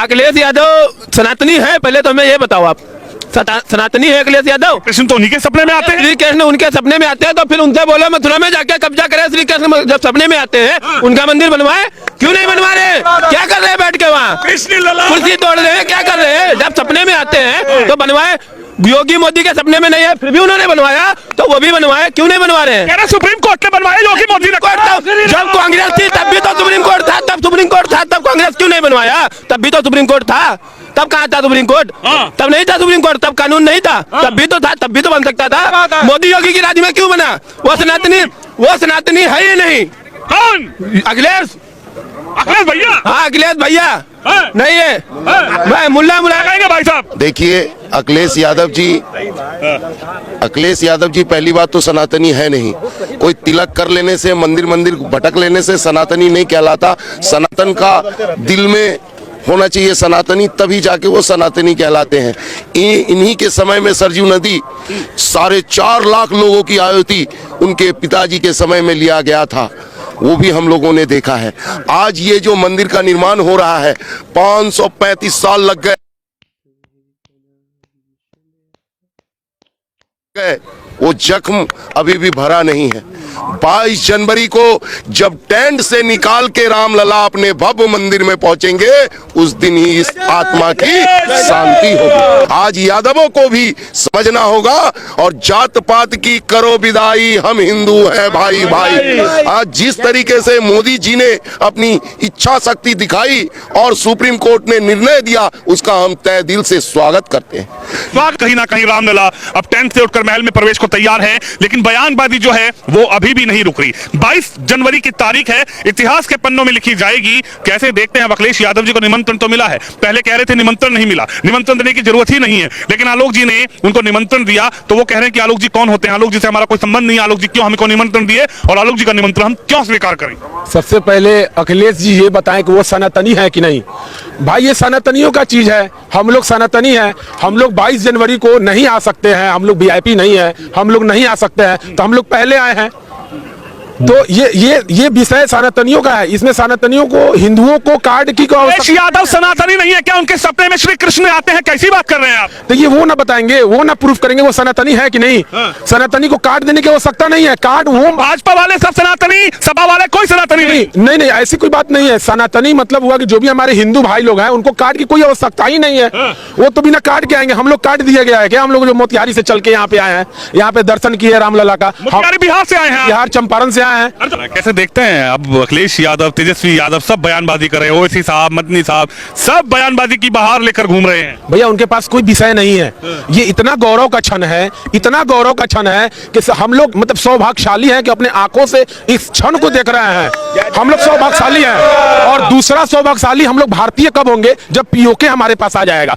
अखिलेश यादव सनातनी है? पहले तो हमें ये बताओ, आप सनातनी है अखिलेश यादव? कृष्ण तो उन्हीं के सपने में आते हैं। श्री कृष्ण उनके सपने में आते हैं तो फिर उनसे बोलो मथुरा में जाके कब्जा करे। श्री कृष्ण जब सपने में आते हैं उनका मंदिर बनवाए, क्यों नहीं बनवा रहे? क्या कर रहे हैं बैठ के वहाँ? कुर्सी तोड़ रहे हैं, क्या कर रहे हैं? जब सपने में आते हैं तो बनवाए। योगी मोदी के सपने में नहीं है फिर भी उन्होंने बनवाया, तो वो भी बनवाए, क्यों नहीं बनवा रहे हैं? सुप्रीम कोर्ट ने बनवाया, योगी मोदी ने। जब कांग्रेस थी तब भी तो सुप्रीम कोर्ट था, तब सुप्रीम कोर्ट था, तब कांग्रेस क्यों नहीं बनवाया? तब भी तो सुप्रीम कोर्ट था, तब कहाँ था सुप्रीम कोर्ट? तब नहीं था सुप्रीम कोर्ट, तब कानून नहीं था, तब भी तो था, तब भी तो बन सकता था। मोदी योगी की राज्य में क्यों बना? वो सनातनी है ही नहीं। कौन? अखिलेश भैया। हाँ अखिलेश भैया नहीं है, मैं मुल्ला कहेंगे भाई साहब। देखिए अखिलेश यादव जी पहली बात तो सनातनी है नहीं। कोई तिलक कर लेने से, मंदिर भटक लेने से सनातनी नहीं कहलाता। सनातन का दिल में होना चाहिए सनातनी, तभी जाके वो सनातनी कहलाते हैं। इन्हीं के समय में सरजू नदी 4.5 लाख लोगों की आयु थी, उनके पिताजी के समय में लिया गया था, वो भी हम लोगों ने देखा है। आज ये जो मंदिर का निर्माण हो रहा है 535 साल लग गए, वो जख्म अभी भी भरा नहीं है। 22 जनवरी को जब टेंट से निकाल के रामलला अपने भव्य मंदिर में पहुंचेंगे, उस दिन ही इस आत्मा की शांति होगी। आज यादवों को भी समझना होगा और जात पात की करो विदाई, हम हिंदू हैं भाई भाई। आज जिस तरीके से मोदी जी ने अपनी इच्छा शक्ति दिखाई और सुप्रीम कोर्ट ने निर्णय दिया, उसका हम तहे दिल से स्वागत करते हैं। कहीं ना कहीं रामलला अब टेंट से उठकर महल में प्रवेश को तैयार है, लेकिन बयानबाजी जो है वो अभी भी नहीं रुक रही। 22 जनवरी की तारीख है, इतिहास के पन्नों में लिखी जाएगी। कैसे देखते हैं? अखिलेश यादव जी को निमंत्रण तो मिला है, पहले कह रहे थे निमंत्रण नहीं मिला, निमंत्रण देने की जरूरत ही नहीं है, लेकिन आलोक जी ने उनको निमंत्रण दिया, तो वो कह रहे हैं कि आलोक जी कौन होते हैं? आलोक जी से हमारा कोई संबंध नहीं, आलोक जी क्यों हमको निमंत्रण दिए और आलोक जी का निमंत्रण हम क्यों स्वीकार करें? सबसे पहले अखिलेश जी ये बताएं कि वो सनातनी है कि नहीं। भाई ये सनातनियों का चीज है, हम लोग सनातनी हैं। हम लोग 22 जनवरी को नहीं आ सकते हैं, हम लोग वीआईपी नहीं है, हम लोग नहीं आ सकते हैं, तो हम लोग पहले आए हैं। तो ये विषय सनातनियों का है, इसमें सनातनियों को, हिंदुओं को कार्ड की यादव सनातनी नहीं है क्या? उनके सपने में श्री कृष्ण आते हैं, कैसी बात कर रहे हैं आप? तो ये वो ना बताएंगे, वो ना प्रूफ करेंगे वो सनातनी है कि नहीं। सनातनी को कार्ड देने की आवश्यकता नहीं है। कार्ड वो भाजपा वाले सब सनातनी, सपा वाले कोई सनातनी नहीं, ऐसी कोई बात नहीं है। सनातनी मतलब हुआ कि जो भी हमारे हिंदू भाई लोग हैं उनको कार्ड की कोई आवश्यकता ही नहीं है। वो तो बिना कार्ड के आएंगे। हम लोग कार्ड दिया गया है क्या? हम लोग जो मोतिहारी से चल के यहाँ पे आए हैं, यहाँ पे दर्शन किए रामलला का। बिहार से आए हैं, बिहार चंपारण से आए हैं। कैसे देखते हैं अब अखिलेश यादव, तेजस्वी यादव सब बयानबाजी कर रहे हैं, ओवैसी साहब, मदनी साहब सब बयानबाजी की बहार लेकर घूम रहे हैं। भैया उनके पास कोई विषय नहीं है। ये इतना गौरव का क्षण है, इतना गौरव का क्षण है कि हम लोग मतलब सौभाग्यशाली हैं कि अपने आंखों से इस क्षण को देख रहे हैं। हम लोग सौभाग्यशाली हैं। और दूसरा सौभाग्यशाली हम लोग भारतीय कब होंगे? जब पीओके हमारे पास आ जाएगा।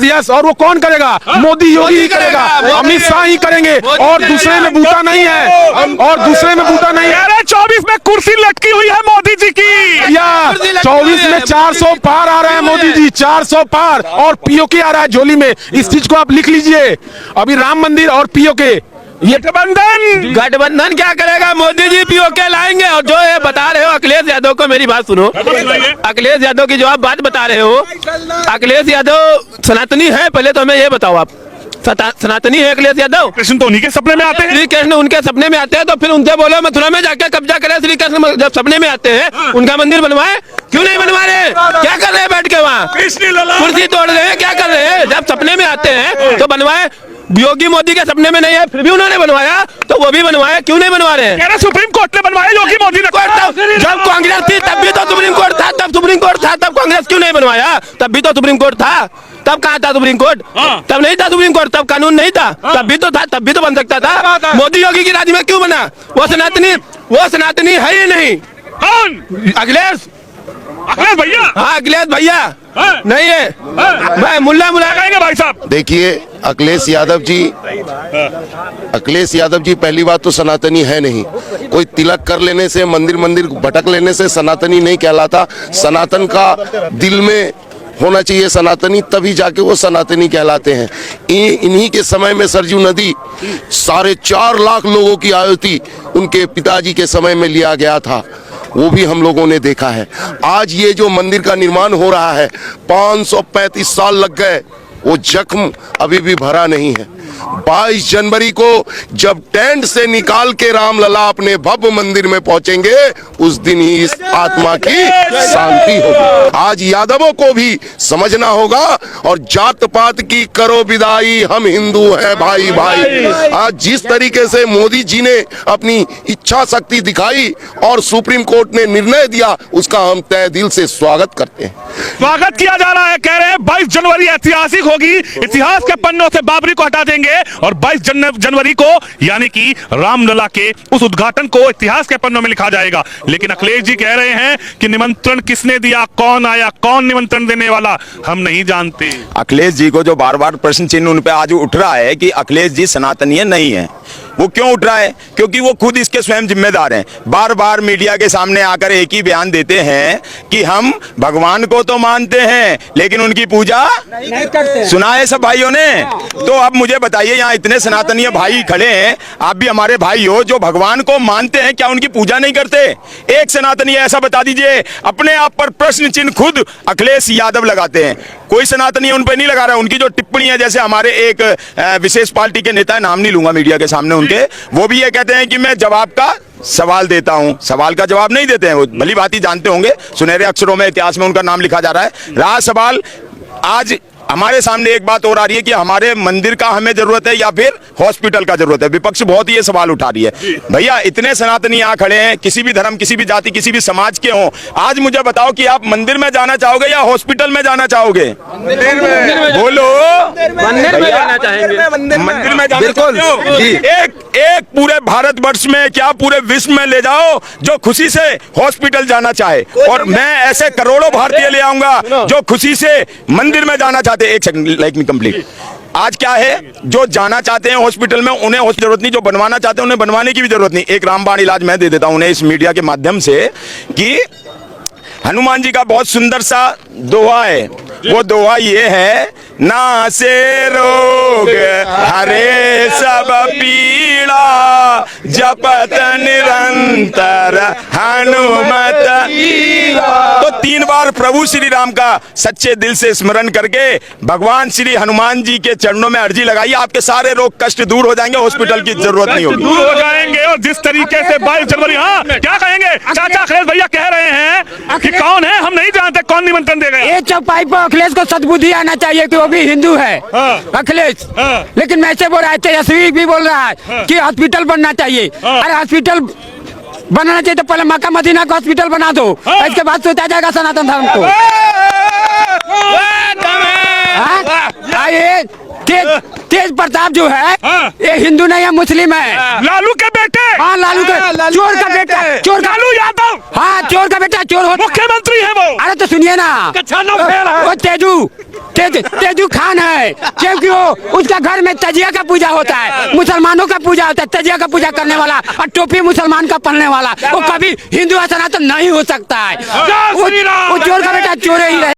यस, और वो कौन करेगा? मोदी योगी ही करेगा, अमित शाह ही करेंगे, और दूसरे में बूटा नहीं है, और दूसरे में बूटा नहीं है। 24 में कुर्सी लटकी हुई है मोदी जी की। या 24 में 400 पार आ रहे हैं मोदी जी, 400 पार, और पीओके आ रहा है झोली में। इस चीज को आप लिख लीजिए। अभी राम मंदिर और पीओके, ये गठबंधन क्या करेगा? मोदी जी पीओके लाएंगे। और जो ये बता रहे हो अखिलेश यादव को, मेरी बात सुनो। अखिलेश यादव की जो आप बात बता रहे हो, अखिलेश यादव सनातनी है? पहले तो हमें ये बताओ, आप सनातनी है अखिलेश यादव? कृष्ण तो उन्हीं के सपने में आते हैं। श्री कृष्ण उनके सपने में आते हैं तो फिर उनसे बोलो मथुरा में जाके कब्जा करे। श्री कृष्ण जब सपने में आते हैं उनका मंदिर बनवाए, क्यों नहीं बनवा रहे? क्या कर रहे हैं बैठ के वहाँ? कुर्सी तोड़ रहे हैं, क्या कर रहे हैं? जब सपने में आते हैं तो बनवाए। योगी मोदी के सपने में नहीं है फिर भी उन्होंने बनवाया, तो वो भी बनवाया, क्यों नहीं बनवा रहे हैं? सुप्रीम कोर्ट ने बनवाया, योगी मोदी ने। जब कांग्रेस थी तब भी तो सुप्रीम कोर्ट था, तब सुप्रीम कोर्ट था, तब कांग्रेस क्यों नहीं बनवाया? तब भी तो सुप्रीम कोर्ट था, तब कहाँ था सुप्रीम कोर्ट? तब नहीं था सुप्रीम कोर्ट, तब कानून नहीं था, तब भी तो था, तब भी तो बन सकता था। मोदी योगी की राज्य में क्यों बना? वो सनातनी है ही नहीं। कौन? अखिलेश भैया। हाँ अखिलेश भैया नहीं है, मैं मुल्ला कहेंगे भाई साहब। देखिए अखिलेश यादव जी पहली बात तो सनातनी है नहीं। कोई तिलक कर लेने से, मंदिर भटक लेने से सनातनी नहीं कहलाता। सनातन का दिल में होना चाहिए सनातनी, तभी जाके वो सनातनी कहलाते हैं। इन्हीं के समय में सरजू नदी 4.5 लाख लोगों की आयु थी, उनके पिताजी के समय में लिया गया था, वो भी हम लोगों ने देखा है। आज ये जो मंदिर का निर्माण हो रहा है 535 साल लग गए, वो जख्म अभी भी भरा नहीं है। 22 जनवरी को जब टेंट से निकाल के रामलला अपने भव्य मंदिर में पहुंचेंगे, उस दिन ही इस आत्मा की शांति होगी। आज यादवों को भी समझना होगा और जात पात की करो विदाई, हम हिंदू हैं भाई भाई। आज जिस तरीके से मोदी जी ने अपनी इच्छा शक्ति दिखाई और सुप्रीम कोर्ट ने निर्णय दिया, उसका हम तहे दिल से स्वागत करते हैं। स्वागत किया जा रहा है, कह रहे हैं 22 जनवरी ऐतिहासिक होगी, इतिहास के पन्नों से बाबरी को हटा देंगे और 22 जनवरी को यानी कि रामलला के उस उद्घाटन को इतिहास के पन्नों में लिखा जाएगा। लेकिन अखिलेश जी कह रहे हैं कि निमंत्रण किसने दिया, कौन आया, कौन निमंत्रण देने वाला, हम नहीं जानते। अखिलेश जी को जो बार बार प्रश्न चिन्ह उन पे आज उठ रहा है कि अखिलेश जी सनातनीय नहीं है, वो क्यों उठ रहा है? क्योंकि वो खुद इसके स्वयं जिम्मेदार हैं। बार बार मीडिया के सामने आकर एक ही बयान देते हैं कि हम भगवान को तो मानते हैं लेकिन उनकी पूजा नहीं करते। सुना है सब भाइयों ने? तो अब मुझे बताइए, यहाँ इतने सनातनीय भाई खड़े हैं, आप भी हमारे भाई हो जो भगवान को मानते हैं, क्या उनकी पूजा नहीं करते? एक सनातनीय ऐसा बता दीजिए। अपने आप पर प्रश्न चिन्ह खुद अखिलेश यादव लगाते हैं, कोई सनातनीय उन पर नहीं लगा रहा है। उनकी जो टिप्पणी है, जैसे हमारे एक विशेष पार्टी के नेता, नाम नहीं लूंगा मीडिया के सामने उनके, वो भी ये कहते हैं कि मैं जवाब का सवाल देता हूं, सवाल का जवाब नहीं देते हैं। वो भली बात ही जानते होंगे, सुनहरे अक्षरों में इतिहास में उनका नाम लिखा जा रहा है। रहा सवाल, आज हमारे सामने एक बात और आ रही है कि हमारे मंदिर का हमें जरूरत है या फिर हॉस्पिटल का जरूरत है। विपक्ष बहुत ही ये सवाल उठा रही है। भैया इतने सनातनी यहाँ खड़े हैं, किसी भी धर्म, किसी भी जाति, किसी भी समाज के हों, आज मुझे बताओ कि आप मंदिर में जाना चाहोगे या हॉस्पिटल में जाना चाहोगे? बोलो। मंदिर में जाना चाहेंगे। मंदिर में जाना चाहते हो? एक पूरे भारतवर्ष में क्या पूरे विश्व में ले जाओ जो खुशी से हॉस्पिटल जाना चाहे, और मैं ऐसे करोड़ों भारतीय ले आऊंगा जो खुशी से मंदिर में जाना चाहते। एक सेकंड, लाइक मी कंप्लीट। आज क्या है, जो जाना चाहते हैं हॉस्पिटल में उन्हें जरूरत नहीं, जो बनवाना चाहते हैं उन्हें बनवाने की भी जरूरत नहीं। एक रामबाण इलाज मैं दे देता हूं उन्हें इस मीडिया के माध्यम से कि हनुमान जी का बहुत सुंदर सा दोहा है। वो दोहा ये है, ना से रोग हरे सब पीड़ा, जपत निरंतर हनुमत। तो 3 बार प्रभु श्री राम का सच्चे दिल से स्मरण करके भगवान श्री हनुमान जी के चरणों में अर्जी लगाइए, आपके सारे रोग कष्ट दूर हो जाएंगे, हॉस्पिटल की जरूरत नहीं होगी। दूर हो जाएंगे। और जिस तरीके से 22 जनवरी, हाँ क्या कहेंगे चाचा? अखिलेश भैया कह रहे हैं कि कौन है, हम नहीं जानते कौन निमंत्रण देगा। ये चौपाई पर अखिलेश को सद्बुद्धि आना चाहिए कि वो भी हिंदू है। अखिलेश, लेकिन मैं से बोल रहा है, तेजस्वी भी बोल रहा है कि हॉस्पिटल बनना चाहिए। अरे हॉस्पिटल बनाना चाहिए तो पहले मक्का मदीना का हॉस्पिटल बना दो, इसके बाद सोचा जाएगा सनातन धर्म को। ये तेज प्रताप जो है ये हिंदू नहीं है, मुस्लिम है। लालू के बेटे। हाँ, लालू का चोर का बेटा, चोर का लालू यादव। हाँ, चोर का बेटा चोर होता, मुख्यमंत्री है वो। अरे तो सुनिए ना, वो तेजू खान है, क्योंकि वो उसका घर में तजिया का पूजा होता है, मुसलमानों का पूजा होता है, तजिया का पूजा करने वाला और टोपी मुसलमान का पहनने वाला, वो कभी हिंदू या सनातन नहीं हो सकता है। वो चोर का बेटा चोर ही रहे।